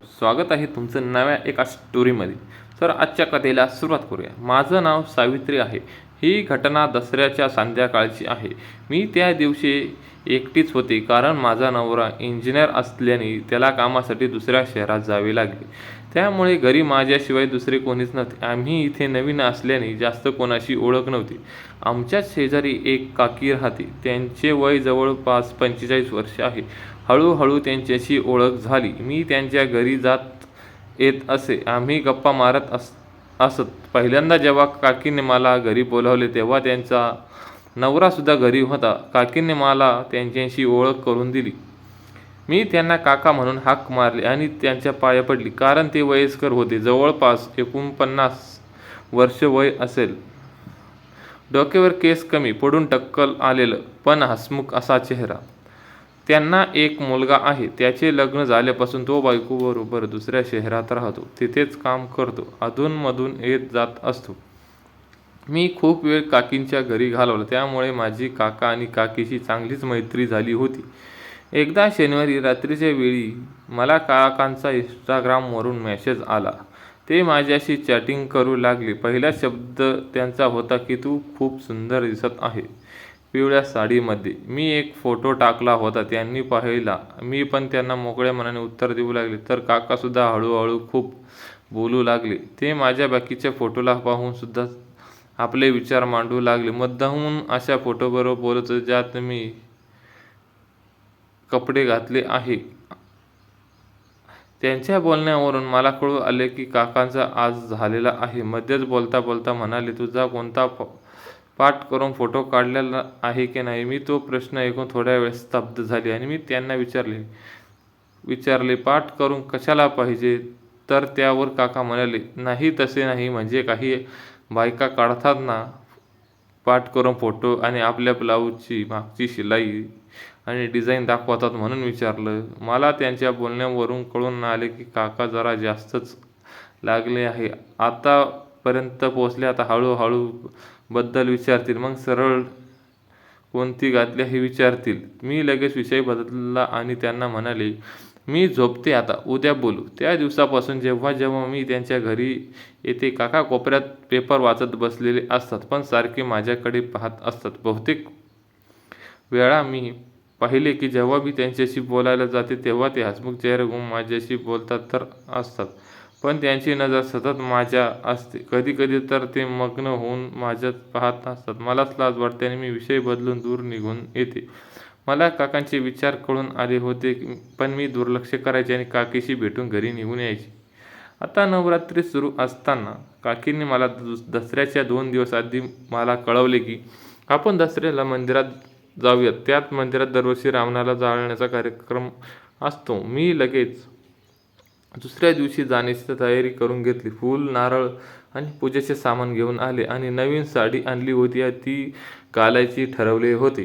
स्वागत आहे तुमचं नव्या एका स्टोरीमध्ये. तर आजच्या कथेला सुरुवात करूया. माझं नाव सावित्री आहे. ही घटना दसऱ्याच्या संध्याकाळची आहे. मी त्या दिवशी एकटीच होते कारण माझा नवरा इंजिनियर असल्याने त्याला कामासाठी दुसऱ्या शहरात जावे लागले. त्यामुळे घरी माझ्याशिवाय दुसरे कोणीच नव्हते. आम्ही इथे नवीन असल्याने जास्त कोणाशी ओळख नव्हती. आमच्याच शेजारी एक काकी राहते. त्यांचे वय जवळपास 45 वर्ष आहे. हळूहळू त्यांच्याशी ओळख झाली. मी त्यांच्या घरी जात येत असे. आम्ही गप्पा मारत असत. पहिल्यांदा जेव्हा काकीने मला घरी बोलावले तेव्हा त्यांचा नवरासुद्धा घरी होता. काकीने मला त्यांच्याशी ओळख करून दिली. मी त्यांना काका म्हणून हाक मारली आणि त्यांच्या पाया पडली कारण ते वयस्कर होते. जवळपास 49 वर्ष वय असेल. डोक्यावर केस कमी पडून टक्कल आलेलं पण हसमुख असा चेहरा. त्यांना एक मुलगा आहे. त्याचे लग्न झाल्यापासून तो बायकोबरोबर दुसऱ्या शहरात राहतो. तिथेच काम करतो. अधूनमधून येत जात असतो. मी खूप वेळ काकींच्या घरी घालवला. त्यामुळे माझी काका आणि काकीशी चांगलीच मैत्री झाली होती. एकदा शनिवारी रात्रीच्या वेळी मला काकांचा इंस्टाग्रामवरून मेसेज आला. ते माझ्याशी चॅटिंग करू लागले. पहिला शब्द त्यांचा होता की तू खूप सुंदर दिसत आहे पिवळ्या साडीमध्ये. मी एक फोटो टाकला होता. त्यांनी पाहिला. मी पण त्यांना मोकळ्या मनाने उत्तर देऊ लागले. तर काकासुद्धा हळूहळू खूप बोलू लागले. ते माझ्या बाकीच्या फोटोला पाहून सुद्धा आपले विचार मांडू लागले. मुद्दामहून अशा फोटोबरोबर बोलत होते ज्यात मी कपडे घातले आहे. त्यांच्या बोलण्यावरून मला कळू आले की काकांचा आज झालेला आहे. मध्येच बोलता बोलता म्हणाले, तुझा कोणता पाठ करून फोटो काढलेला आहे की नाही. मी तो प्रश्न ऐकून थोड्या वेळ स्तब्ध झाली आणि मी त्यांना विचारले पाठ करून कशाला पाहिजे. तर त्यावर काका म्हणाले, नाही तसे नाही, म्हणजे काही बायका काढतात ना पाठ करून फोटो आणि आपल्या ब्लाऊजची मागची शिलाई आणि डिझाईन दाखवतात म्हणून विचारलं. मला त्यांच्या बोलण्यावरून कळून आले की काका जरा जास्तच लागले आहे. आतापर्यंत पोचले, आता हळूहळू बद्दल विचारतील, मग सरळ कोणती घातली हे विचारतील. मी लगेच विषय बदलला आणि त्यांना म्हणाले, मी झोपते आता, उद्या बोलू. त्या दिवसापासून जेव्हा जेव्हा मी त्यांच्या घरी येते काका कोपऱ्यात पेपर वाचत बसलेले असतात पण सारखे माझ्याकडे पाहत असतात. बहुतेक वेळा मी पाहिले की जेव्हा मी त्यांच्याशी बोलायला जाते तेव्हा ते हसमुख चेहरा घेऊन माझ्याशी बोलतात तर असतात पण त्यांची नजर सतत माझ्या असते. कधी कधी तर ते मग्न होऊन माझ्यात पाहत असतात. मलाच लाज वाटते आणि मी विषय बदलून दूर निघून येते. मला काकांचे विचार कळून आले होते पण मी दुर्लक्ष करायचे आणि काकीशी भेटून घरी निघून यायचे. आता नवरात्री सुरू असताना काकींनी मला दसऱ्याच्या 2 दिवस आधी मला कळवले की आपण दसऱ्याला मंदिरात जाऊयात. त्यात मंदिरात दरवर्षी रावणाला जाळण्याचा कार्यक्रम असतो. मी लगेच दुसऱ्या दिवशी जाण्याची तयारी करून घेतली. फूल, नारळ आणि पूजेचे सामान घेऊन आले आणि नवीन साडी आणली होती ती घालायची ठरवले होते.